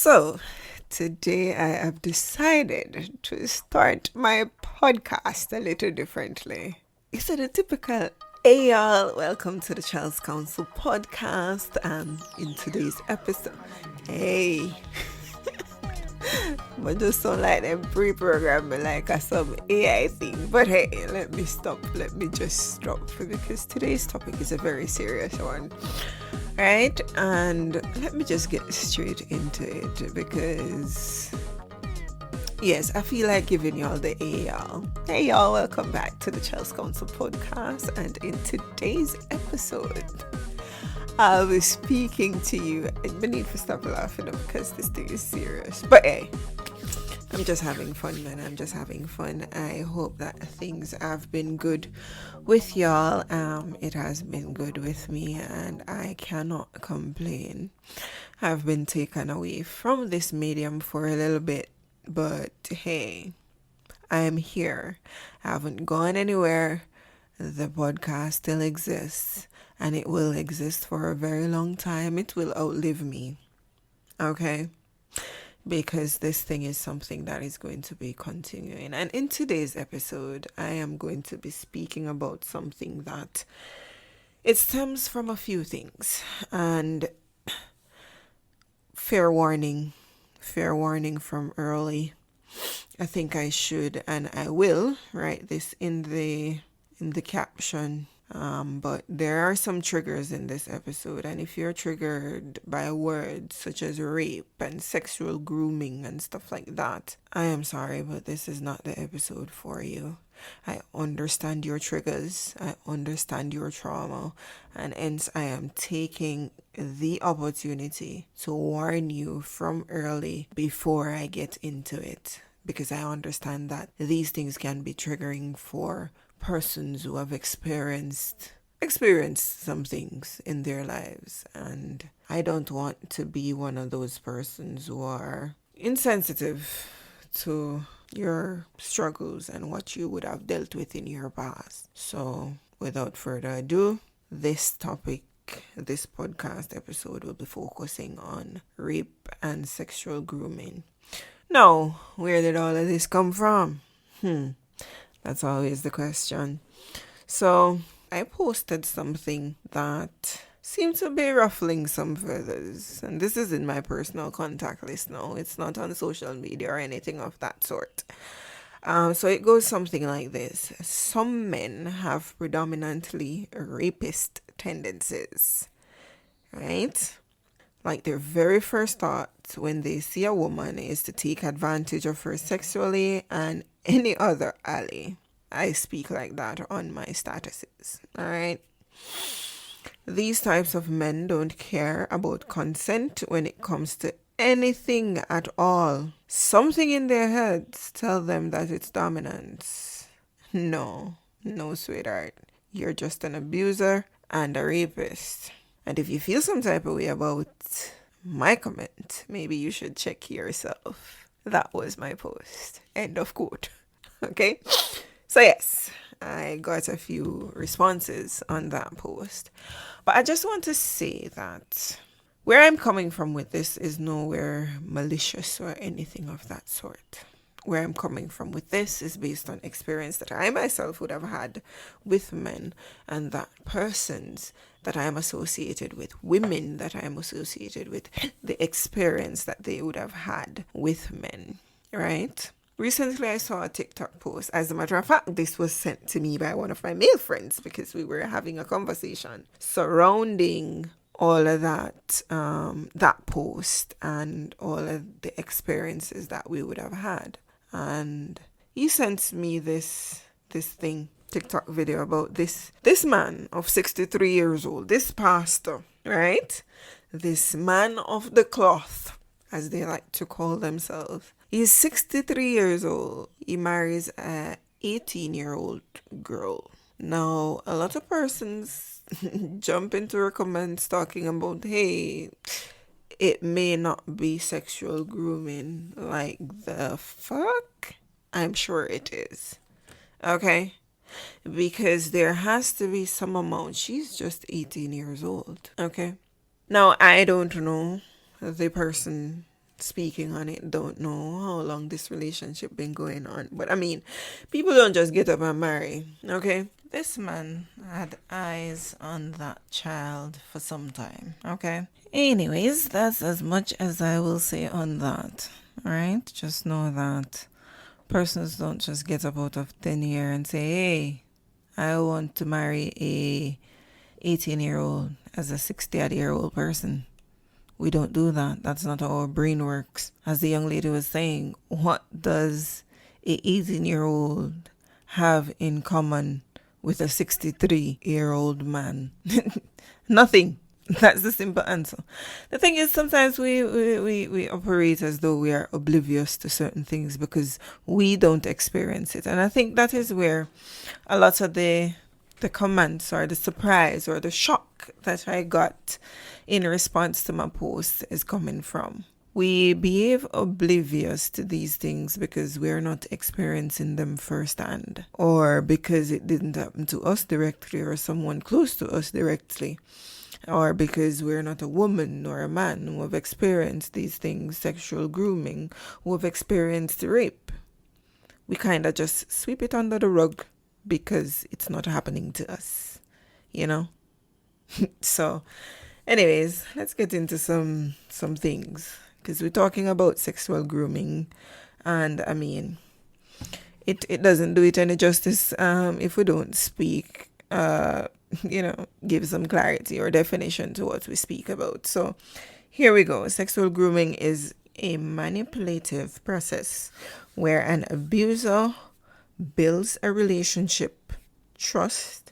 So, today I have decided to start my podcast a little differently. Instead of typical, hey y'all, welcome to the Chelz Council Podcast. In today's episode, hey, but just sound like them pre-program me like some AI thing. But hey, let me stop. Let me just stop because today's topic is a very serious one. Right? And let me just get straight into it because yes, I feel like giving y'all the hey y'all. Hey y'all, welcome back to the Chelz Council Podcast. And in today's episode, I'll be speaking to you. I need to stop laughing because this thing is serious. But hey, I'm just having fun, man. I'm just having fun. I hope that things have been good with y'all. It has been good with me, and I cannot complain. I've been taken away from this medium for a little bit, but hey, I am here. I haven't gone anywhere. The podcast still exists, and it will exist for a very long time. It will outlive me. Okay? Because this thing is something that is going to be continuing. And in today's episode, I am going to be speaking about something that it stems from a few things. And fair warning from early. I think I should and I will write this in the caption. But there are some triggers in this episode, and if you're triggered by words such as rape and sexual grooming and stuff like that, I am sorry, but this is not the episode for you. I understand your triggers, I understand your trauma, and hence I am taking the opportunity to warn you from early before I get into it, because I understand that these things can be triggering for persons who have experienced some things in their lives, and I don't want to be one of those persons who are insensitive to your struggles and what you would have dealt with in your past. So without further ado, this podcast episode will be focusing on rape and sexual grooming. Now, where did all of this come from? That's always the question. So I posted something that seemed to be ruffling some feathers. And this is in my personal contact list now. It's not on social media or anything of that sort. So it goes something like this. Some men have predominantly rapist tendencies, right? Like their very first thought when they see a woman is to take advantage of her sexually and any other ally. I speak like that on my statuses. Alright. These types of men don't care about consent when it comes to anything at all. Something in their heads tell them that it's dominance. No, sweetheart. You're just an abuser and a rapist. And if you feel some type of way about my comment, maybe you should check yourself. That was my post. End of quote. Okay? So yes, I got a few responses on that post. But I just want to say that where I'm coming from with this is nowhere malicious or anything of that sort. Where I'm coming from with this is based on experience that I myself would have had with men, and that persons that I am associated with, women that I am associated with, the experience that they would have had with men, right? Recently, I saw a TikTok post. As a matter of fact, this was sent to me by one of my male friends because we were having a conversation surrounding all of that, that post and all of the experiences that we would have had. And he sent me this TikTok video about this man of 63 years old, this pastor, right? This man of the cloth, as they like to call themselves. He's 63 years old. He marries a 18-year-old girl. Now, a lot of persons jump into her comments talking about, hey, it may not be sexual grooming. Like, the fuck? I'm sure it is. Okay? Because there has to be some amount. She's just 18 years old. Okay? Now, I don't know the person speaking on it, don't know how long this relationship been going on. But I mean, people don't just get up and marry, okay? This man had eyes on that child for some time, okay? Anyways, that's as much as I will say on that, right? Just know that persons don't just get up out of thin air and say, hey, I want to marry a 18-year-old as a 60-year-old person. We don't do that. That's not how our brain works. As the young lady was saying, what does a 18-year-old have in common with a 63-year-old man? Nothing. That's the simple answer. The thing is, sometimes we operate as though we are oblivious to certain things because we don't experience it. And I think that is where a lot of the comments or the surprise or the shock that I got in response to my post is coming from. We behave oblivious to these things because we're not experiencing them firsthand, or because it didn't happen to us directly or someone close to us directly, or because we're not a woman or a man who have experienced these things, sexual grooming, who have experienced rape. We kind of just sweep it under the rug because it's not happening to us, you know? So, anyways, let's get into some things, because we're talking about sexual grooming, and I mean, it doesn't do it any justice if we don't speak, give some clarity or definition to what we speak about. So, here we go. Sexual grooming is a manipulative process where an abuser builds a relationship, trust,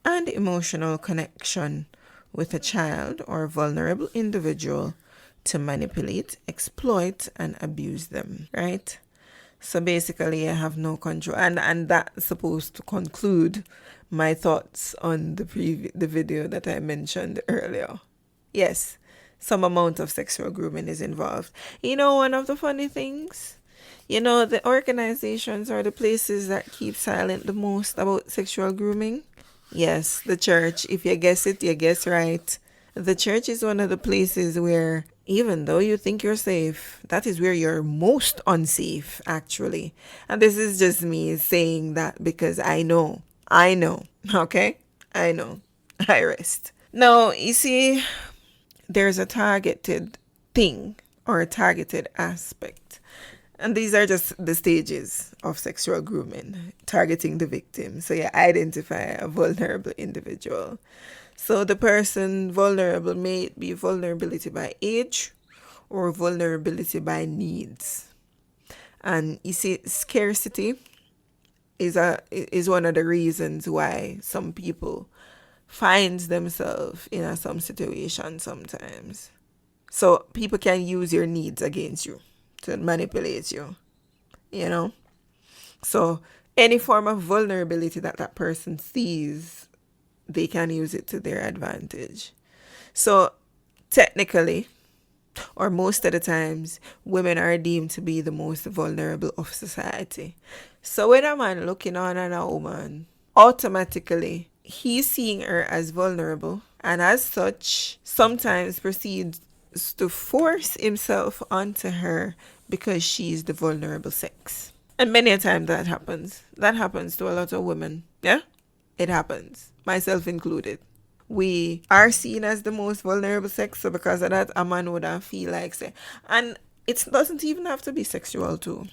and emotional connection with a child or vulnerable individual to manipulate, exploit, and abuse them, right? So basically, I have no control. And that's supposed to conclude my thoughts on the video that I mentioned earlier. Yes, some amount of sexual grooming is involved. You know, one of the funny things, the organizations or the places that keep silent the most about sexual grooming? Yes, the church. If you guess it, you guess right. The church is one of the places where, even though you think you're safe, that is where you're most unsafe, actually. And this is just me saying that because I know, okay? I know. I rest. Now, you see, there's a targeted thing or a targeted aspect. And these are just the stages of sexual grooming, targeting the victim. So you identify a vulnerable individual. So the person vulnerable may be vulnerability by age or vulnerability by needs. And you see, scarcity is one of the reasons why some people find themselves in some situation sometimes. So people can use your needs against you to manipulate you, So any form of vulnerability that person sees, they can use it to their advantage. So technically, or most of the times, women are deemed to be the most vulnerable of society. So when a man looking on a woman, automatically he's seeing her as vulnerable, and as such, sometimes proceeds to force himself onto her because she's the vulnerable sex. And many a time that happens. That happens to a lot of women. Yeah? It happens. Myself included. We are seen as the most vulnerable sex, so because of that, a man would feel like say. And it doesn't even have to be sexual too.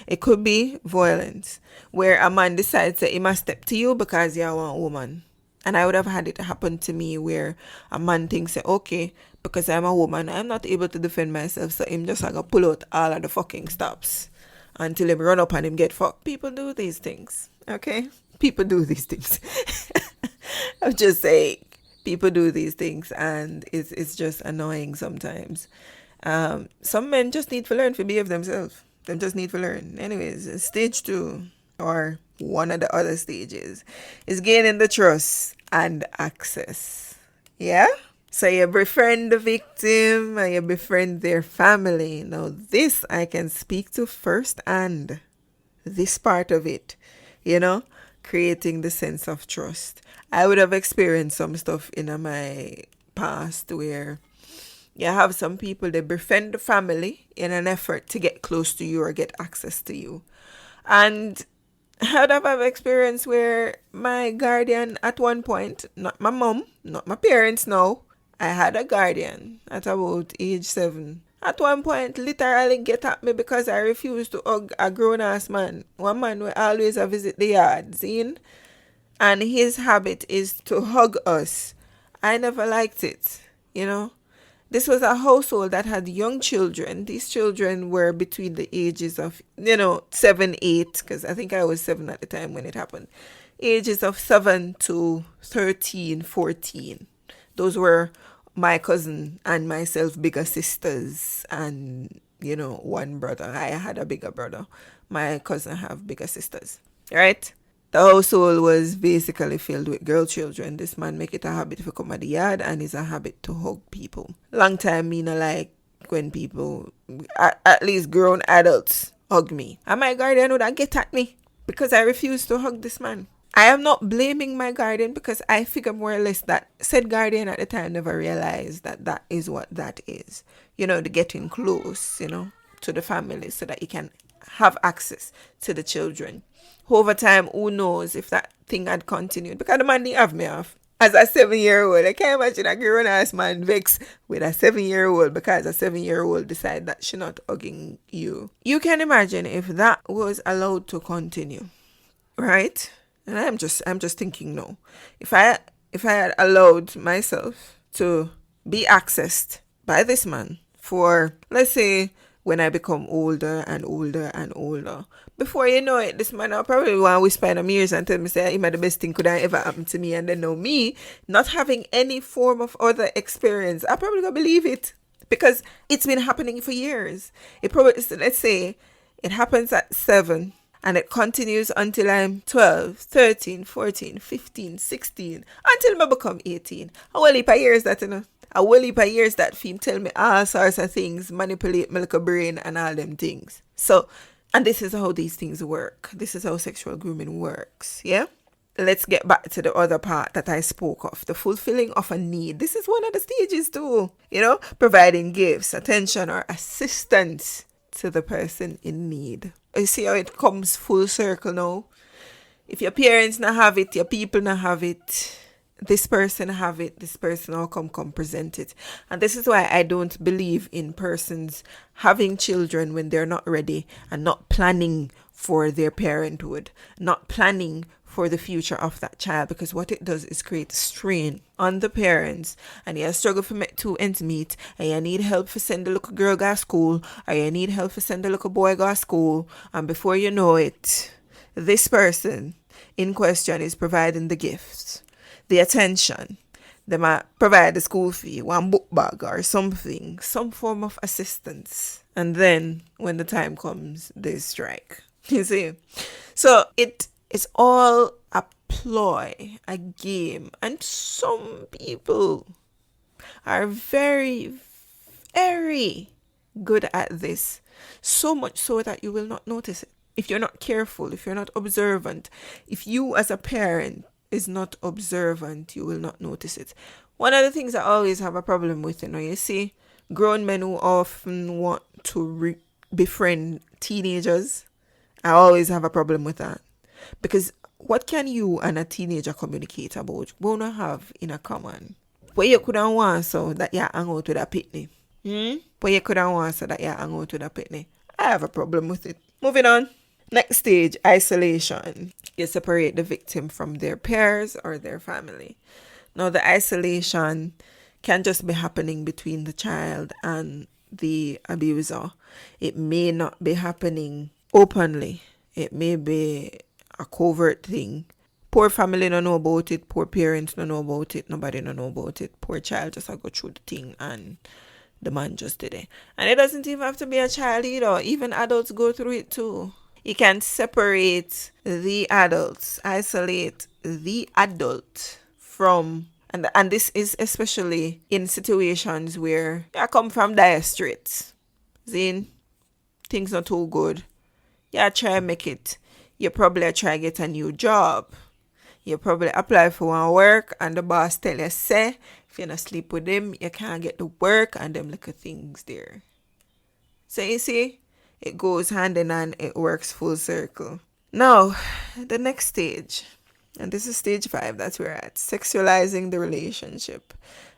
It could be violence, where a man decides that he must step to you because you're a woman. And I would have had it happen to me where a man thinks, okay, because I'm a woman, I'm not able to defend myself, so him just gonna pull out all of the fucking stops until him run up and him get fucked. People do these things, okay? People do these things. I'm just saying, people do these things, and it's just annoying sometimes. Some men just need to learn to behave themselves. They just need to learn. Anyways, stage 2, or one of the other stages, is gaining the trust and access. Yeah? So you befriend the victim and you befriend their family. Now this I can speak to firsthand. This part of it, creating the sense of trust. I would have experienced some stuff in my past where, You have some people, they befriend the family in an effort to get close to you or get access to you. And I have experience where my guardian at one point, not my mom, not my parents now, I had a guardian at about age 7. At one point, literally get at me because I refused to hug a grown-ass man. One man will always visit the yard, seen? And his habit is to hug us. I never liked it, you know. This was a household that had young children. These children were between the ages of, 7, 8, because I think I was 7 at the time when it happened. Ages of 7 to 13, 14. Those were my cousin and myself, bigger sisters, and, one brother. I had a bigger brother. My cousin have bigger sisters, right? The household was basically filled with girl children. This man make it a habit to come at the yard, and it's a habit to hug people. Long time, like when people, at least grown adults, hug me. And my guardian would get at me because I refused to hug this man. I am not blaming my guardian because I figure more or less that said guardian at the time never realized that that is what that is. The getting close, to the family so that you can have access to the children. Over time, who knows if that thing had continued, because the man didn't have me off. As a 7-year-old, I can't imagine a grown-ass man vex with a 7-year-old because a 7-year-old decide that she not hugging you. You can imagine if that was allowed to continue, right? And I'm just thinking, no. If I had allowed myself to be accessed by this man for, let's say, when I become older and older and older, before you know it, this man will probably want to whisper in my ears and tell me, say, the best thing could have ever happened to me. And then know me, not having any form of other experience, I probably don't believe it. Because it's been happening for years. It probably, let's say, it happens at 7 and it continues until I'm 12, 13, 14, 15, 16, until I become 18. How well heap of years that, A whole heap of years that film tell me all sorts of things, manipulate my little brain and all them things. So, and this is how these things work. This is how sexual grooming works, yeah? Let's get back to the other part that I spoke of, the fulfilling of a need. This is one of the stages too, providing gifts, attention, or assistance to the person in need. You see how it comes full circle now? If your parents not have it, your people not have it, this person have it, this person will come present it. And this is why I don't believe in persons having children when they're not ready and not planning for their parenthood, not planning for the future of that child, because what it does is create strain on the parents, and you struggle for make 2 ends meet, and you need help for send the little girl go to school, or you need help for send the little boy go to school, and before you know it, this person in question is providing the gifts, the attention. They might provide the school fee, one book bag or something, some form of assistance. And then when the time comes, they strike. You see? So it's all a ploy, a game. And some people are very, very good at this. So much so that you will not notice it. If you're not careful, if you're not observant, if you as a parent is not observant, you will not notice it. One of the things I always have a problem with, you see, grown men who often want to befriend teenagers, I always have a problem with that. Because what can you and a teenager communicate about? We don't have in a common. What you could have want so that you hang out with a pitney. What you could have want so that you hang out with a pitney. I have a problem with it. Moving on. Next stage, isolation. You separate the victim from their peers or their family. Now, the isolation can just be happening between the child and the abuser. It may not be happening openly. It may be a covert thing. Poor family don't know about it. Poor parents don't know about it. Nobody don't know about it. Poor child just go through the thing and the man just did it. And it doesn't even have to be a child either. Even adults go through it too. You can separate the adults, isolate the adult from, and this is especially in situations where you come from dire straits. Zin, things not too good. You try to make it. You probably try to get a new job. You probably apply for one work and the boss tell you, say, if you're not sleep with them, you can't get the work and them little things there. So you see, it goes hand in hand, it works full circle. Now, the next stage, and this is stage 5 that we're at, sexualizing the relationship.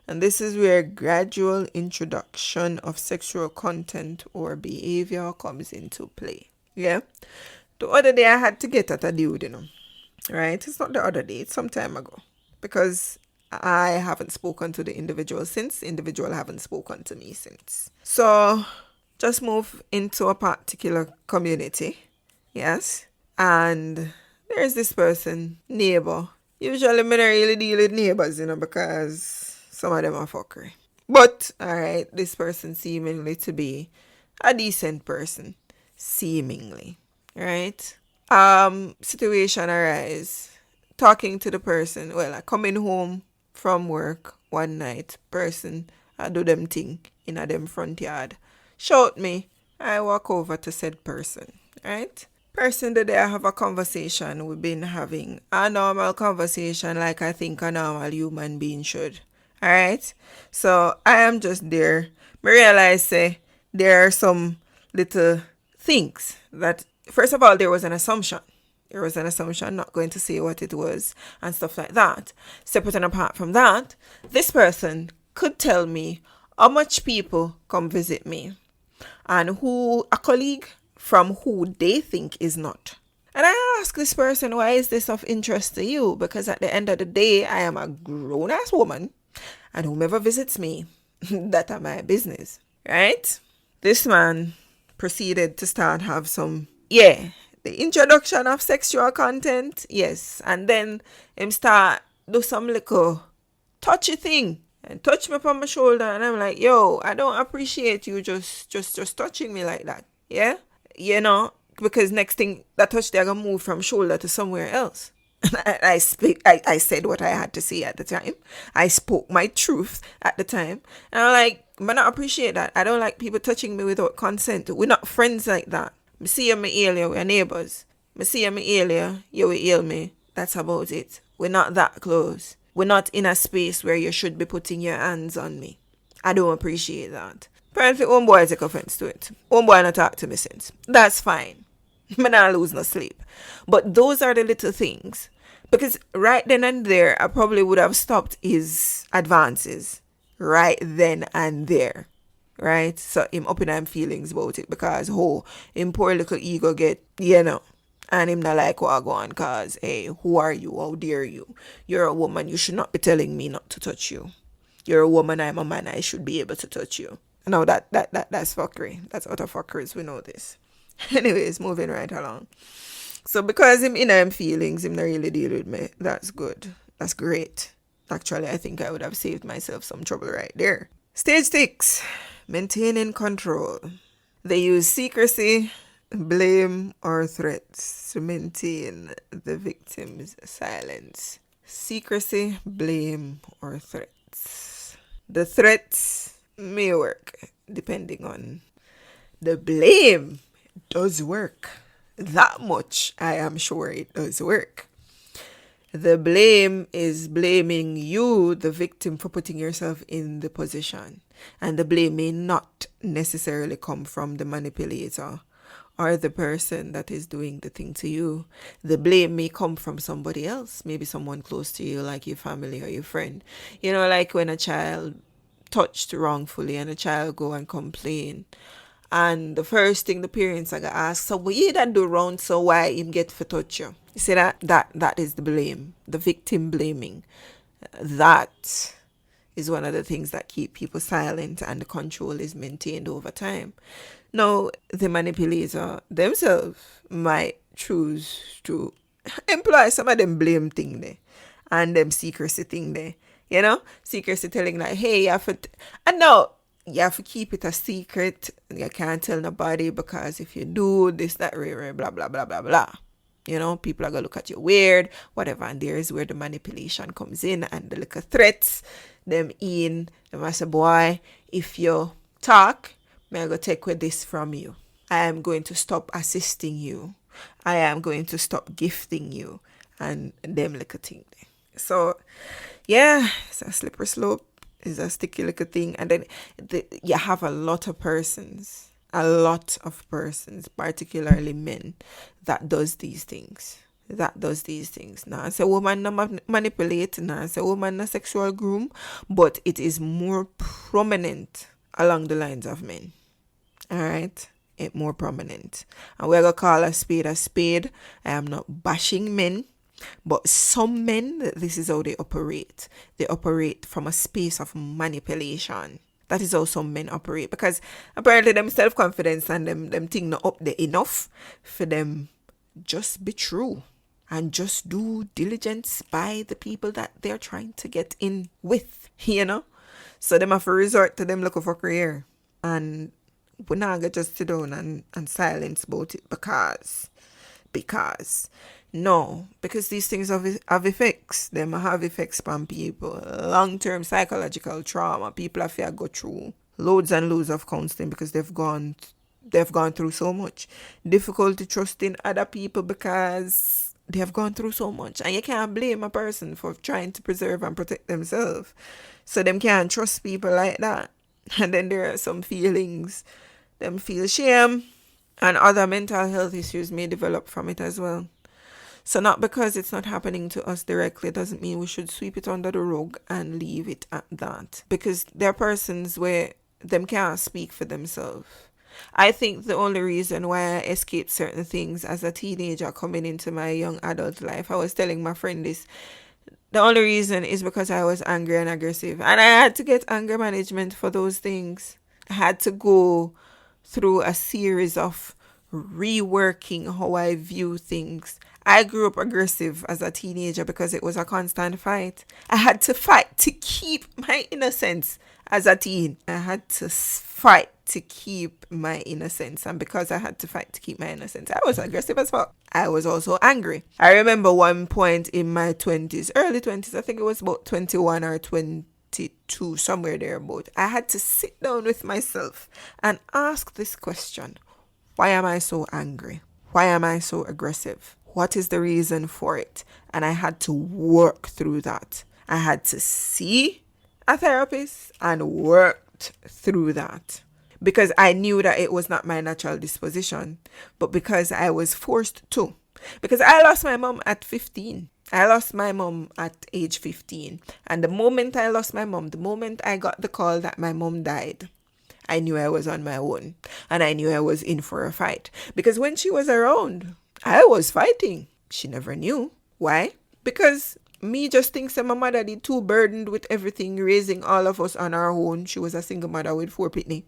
And this is where gradual introduction of sexual content or behavior comes into play. Yeah? The other day I had to get at a dude, right? It's not the other day, it's some time ago. Because I haven't spoken to the individual since, the individual haven't spoken to me since. So, just move into a particular community. Yes? And there's this person, neighbor. Usually, I don't really deal with neighbors, because some of them are fuckery. But, alright, this person seemingly to be a decent person. Seemingly. Right? Situation arise. Talking to the person. Well, I coming home from work one night. Person, I do them thing in a them front yard. Shout me. I walk over to said person. Right? Person today I have a conversation. We've been having a normal conversation like I think a normal human being should. Alright? So I am just there. I realize there are some little things that, first of all, there was an assumption. There was an assumption, not going to say what it was and stuff like that. Separate and apart from that, this person could tell me how much people come visit me and who a colleague from who they think is not. And I ask this person, why is this of interest to you? Because at the end of the day, I am a grown-ass woman and whomever visits me, that are my business, right? This man proceeded to start have some, the introduction of sexual content, yes. And then him start do some little touchy thing and touch me upon my shoulder. And I'm like, yo, I don't appreciate you just touching me like that. Yeah? Because next thing, that touch they're gonna move from shoulder to somewhere else. I said what I had to say at the time. I spoke my truth at the time. And I'm like, but I appreciate that. I don't like people touching me without consent. We're not friends like that. Me see you, me hail you, we're neighbors. Me see you, me hail you, you will hail me. That's about it. We're not that close. We're not in a space where you should be putting your hands on me. I don't appreciate that. Apparently, homeboy take offense to it. Homeboy not talk to me since. That's fine. Me not lose no sleep. But those are the little things. Because right then and there, I probably would have stopped his advances. Right then and there. Right? So him up in him feelings about it. Because, him poor little ego get, and him not like what I go on. Because, hey, who are you? How dare you? You're a woman. You should not be telling me not to touch you. You're a woman. I'm a man. I should be able to touch you. No, that's fuckery. That's utter fuckeries. We know this. Anyways, moving right along. So because him in him feelings, him not really deal with me. That's good. That's great. Actually, I think I would have saved myself some trouble right there. Stage 6. Maintaining control. They use secrecy, blame, or threats to maintain the victim's silence. Secrecy, blame, or threats. The threats may work depending on the blame. Does work. That much I am sure it does work. The blame is blaming you, the victim, for putting yourself in the position. And the blame may not necessarily come from the manipulator or the person that is doing the thing to you. The blame may come from somebody else, maybe someone close to you, like your family or your friend. Like when a child touched wrongfully and a child go and complain. And the first thing the parents are going to ask, so what you done do wrong, so why him get for touch you? You see that is the blame, the victim blaming. That is one of the things that keep people silent and the control is maintained over time. Now, the manipulator themselves might choose to employ some of them blame thing there and them secrecy thing there. Secrecy telling like, hey, you have to... And now, you have to keep it a secret. You can't tell nobody because if you do this, that, blah, blah, blah, blah, blah. People are going to look at you weird, whatever. And there is where the manipulation comes in and the little threats, them say, boy, if you talk, I'm going to take with this from you. I am going to stop assisting you. I am going to stop gifting you. and them little thing. So, yeah, it's a slippery slope. It's a sticky little thing. And then you have a lot of persons, particularly men, that does these things. Now, it's a woman no manipulate, now it's a woman no sexual groom, but it is more prominent along the lines of men. All right, it more prominent, and we're gonna call a spade a spade. I am not bashing men, but some men, this is how they operate. They operate from a space of manipulation. That is how some men operate, because apparently them self-confidence and them thing not up there enough for them just be true and just do diligence by the people that they're trying to get in with, So them have to resort to them looking for career. And we're not going to just sit down and silence about it because these things have effects. Them have effects on people. Long-term psychological trauma. People have to go through loads and loads of counseling because they've gone through so much. Difficulty trusting other people because they have gone through so much. And you can't blame a person for trying to preserve and protect themselves. So them can't trust people like that. And then there are some feelings. Them feel shame. And other mental health issues may develop from it as well. So not because it's not happening to us directly doesn't mean we should sweep it under the rug and leave it at that. Because there are persons where them can't speak for themselves. I think the only reason why I escaped certain things as a teenager coming into my young adult life, I was telling my friend this, the only reason is because I was angry and aggressive. And I had to get anger management for those things. I had to go through a series of reworking how I view things. I grew up aggressive as a teenager because it was a constant fight. I had to fight to keep my innocence as a teen. I had to fight to keep my innocence. And because I had to fight to keep my innocence, I was aggressive as fuck. I was also angry. I remember one point in my 20s, early 20s, I think it was about 21 or 22, somewhere there about. I had to sit down with myself and ask this question. Why am I so angry? Why am I so aggressive? What is the reason for it? And I had to work through that. I had to see a therapist and worked through that. Because I knew that it was not my natural disposition, but because I was forced to. Because I lost my mom at 15. I lost my mom at age 15. And the moment I lost my mom, the moment I got the call that my mom died, I knew I was on my own. And I knew I was in for a fight. Because when she was around, I was fighting. She never knew. Why? Because me just thinks that my mother did too burdened with everything, raising all of us on our own. She was a single mother with 4 pitney.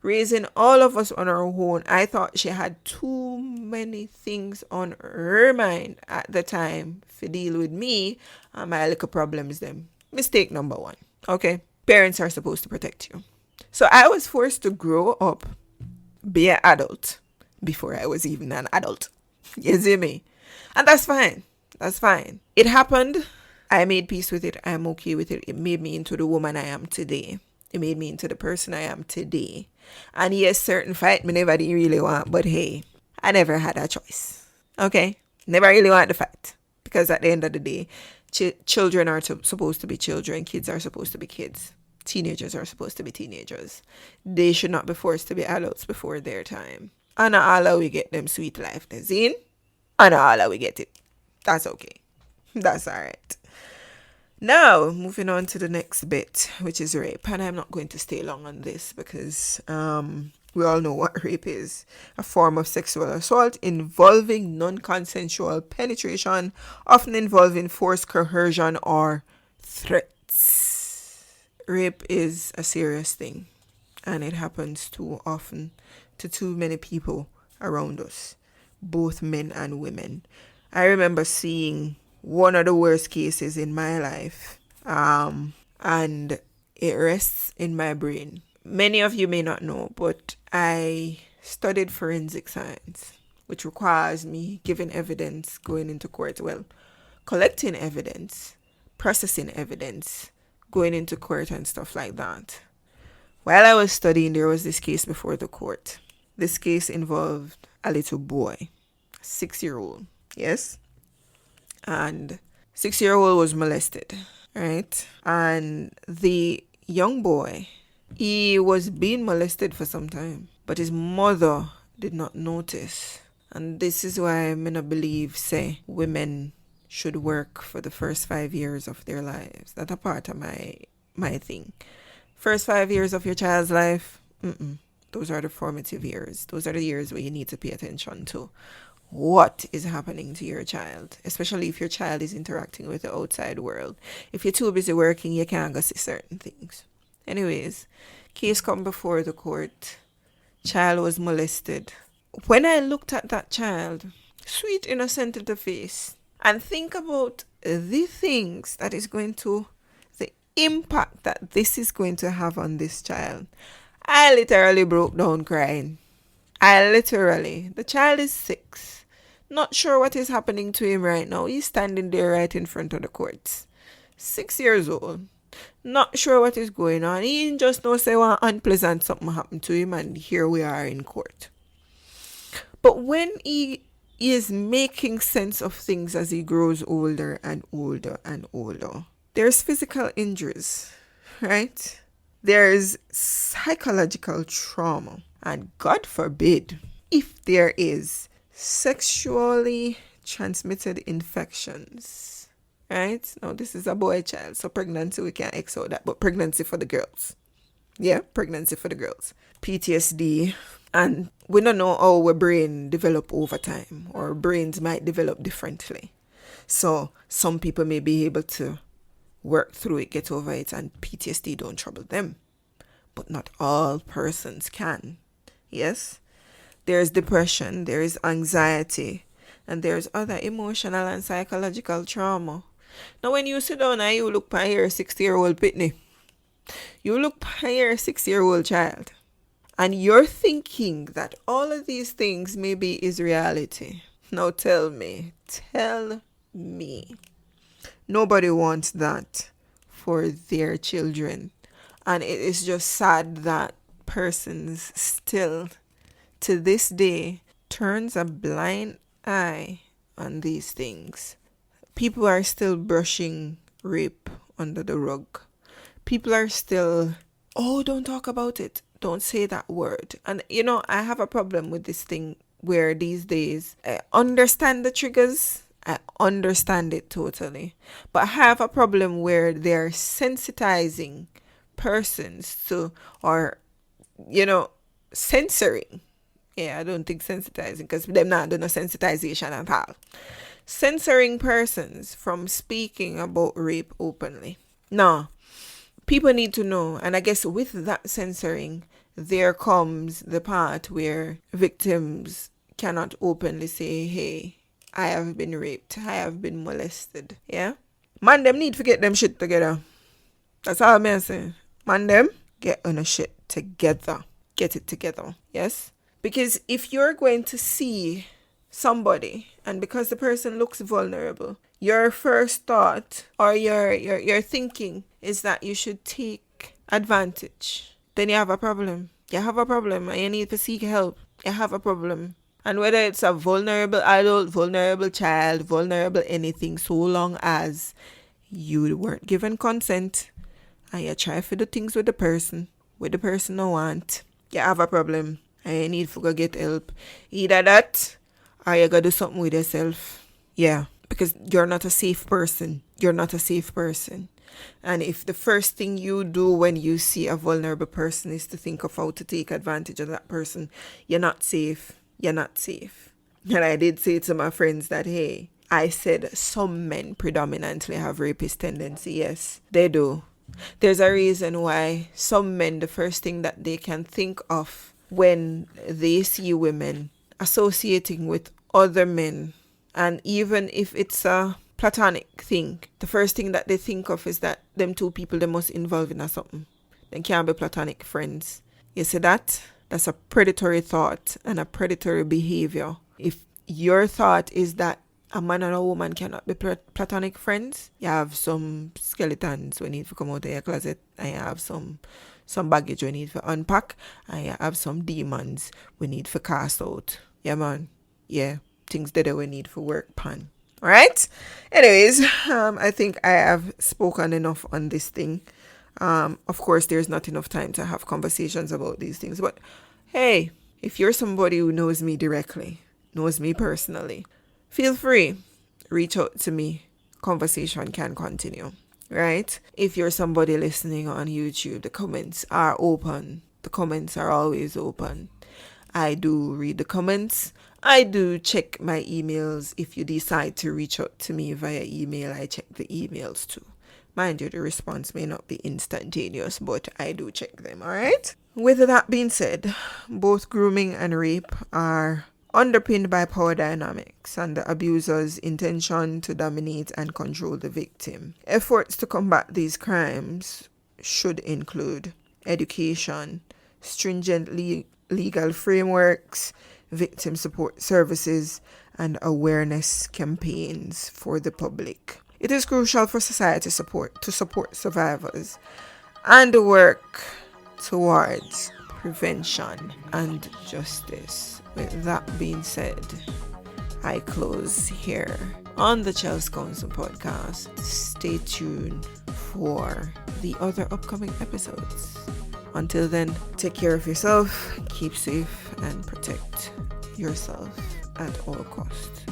Raising all of us on our own. I thought she had too many things on her mind at the time to deal with me and my little problems them. Mistake number 1. Okay? Parents are supposed to protect you. So I was forced to grow up, be an adult, before I was even an adult. You see me? And that's fine. That's fine. It happened. I made peace with it. I'm okay with it. It made me into the woman I am today. It made me into the person I am today. And yes, certain fight me never did really want, but hey, I never had a choice. Okay? Never really want the fight. Because at the end of the day, children are supposed to be children. Kids are supposed to be kids. Teenagers are supposed to be teenagers. They should not be forced to be adults before their time. And all we get them sweet life. Zine? And all we get it. That's okay. That's alright. Now, moving on to the next bit, which is rape. And I'm not going to stay long on this because we all know what rape is. A form of sexual assault involving non-consensual penetration, often involving force, coercion, or threats. Rape is a serious thing. And it happens too often to too many people around us, both men and women. I remember seeing one of the worst cases in my life, and it rests in my brain. Many of you may not know, but I studied forensic science, which requires me giving evidence, going into court, collecting evidence, processing evidence, going into court and stuff like that. While I was studying, there was this case before the court. This case involved a little boy, 6-year-old. Yes? and 6-year-old was molested, right? And the young boy, he was being molested for some time, but his mother did not notice. And this is why I not believe, say, women should work for the first 5 years of their lives. That's a part of my thing. First 5 years of your child's life, those are the formative years. Those are the years where you need to pay attention to what is happening to your child, especially if your child is interacting with the outside world. If you're too busy working, you can't go see certain things. Anyways, case come before the court. Child was molested. When I looked at that child, sweet, innocent in the face, and think about the things that is going to, the impact that this is going to have on this child, I literally broke down crying. The child is 6. Not sure what is happening to him right now. He's standing there right in front of the courts. 6 years old. Not sure what is going on. He just knows say one unpleasant something happened to him, and here we are in court. But when he is making sense of things as he grows older and older and older, there's physical injuries, right? There's psychological trauma. And God forbid, if there is sexually transmitted infections, right? Now, this is a boy child, so pregnancy, we can't X out that, but pregnancy for the girls. Yeah, pregnancy for the girls. PTSD, and we don't know how our brain develop over time, or brains might develop differently. So some people may be able to work through it, get over it, and PTSD don't trouble them. But not all persons can. Yes? There's depression, there is anxiety, and there's other emotional and psychological trauma. Now when you sit down and you look at your 60-year-old pitney, you look at your 6-year-old child, and you're thinking that all of these things maybe is reality. Now tell me. Nobody wants that for their children. And it is just sad that persons still, to this day, turns a blind eye on these things. People are still brushing rape under the rug. People are still, don't talk about it. Don't say that word. And, I have a problem with this thing where these days, I understand the triggers. I understand it totally. But I have a problem where they're sensitizing persons to, or, censoring. Yeah, I don't think sensitizing, because them not doing no sensitization at all. Censoring persons from speaking about rape openly. Now, people need to know, and I guess with that censoring, there comes the part where victims cannot openly say, hey, I have been raped, I have been molested. Yeah? Man, them need to get them shit together. That's all I'm saying. Man, them, get on a shit together. Get it together. Yes? Because if you're going to see somebody, and because the person looks vulnerable, your first thought or your thinking is that you should take advantage, then you have a problem. You have a problem and you need to seek help. You have a problem. And whether it's a vulnerable adult, vulnerable child, vulnerable anything, so long as you weren't given consent and you try to do things with the person don't want, you have a problem and you need to go get help. Either that or you gotta do something with yourself. Yeah, because you're not a safe person. You're not a safe person. And if the first thing you do when you see a vulnerable person is to think of how to take advantage of that person, you're not safe. You're not safe. And I did say to my friends that, hey, I said some men predominantly have rapist tendency. Yes, they do. There's a reason why some men, the first thing that they can think of when they see women associating with other men, and even if it's a platonic thing, the first thing that they think of is that them two people, they must involve in something. They can't be platonic friends. You see that? That's a predatory thought and a predatory behavior. If your thought is that a man and a woman cannot be platonic friends, you have some skeletons we need to come out of your closet, and you have some baggage we need to unpack, and you have some demons we need to cast out. Yeah, man. Yeah. Things that we need for work pan. All right. Anyways, I think I have spoken enough on this thing. Of course, there's not enough time to have conversations about these things. But hey, if you're somebody who knows me directly, knows me personally, feel free. Reach out to me. Conversation can continue. Right? If you're somebody listening on YouTube, the comments are open. The comments are always open. I do read the comments. I do check my emails. If you decide to reach out to me via email, I check the emails too. Mind you, the response may not be instantaneous, but I do check them, all right? With that being said, both grooming and rape are underpinned by power dynamics and the abuser's intention to dominate and control the victim. Efforts to combat these crimes should include education, stringent legal frameworks, victim support services, and awareness campaigns for the public. It is crucial for society to support survivors and work towards prevention and justice. With that being said, I close here on the Chelz Council Podcast. Stay tuned for the other upcoming episodes. Until then, take care of yourself, keep safe, and protect yourself at all costs.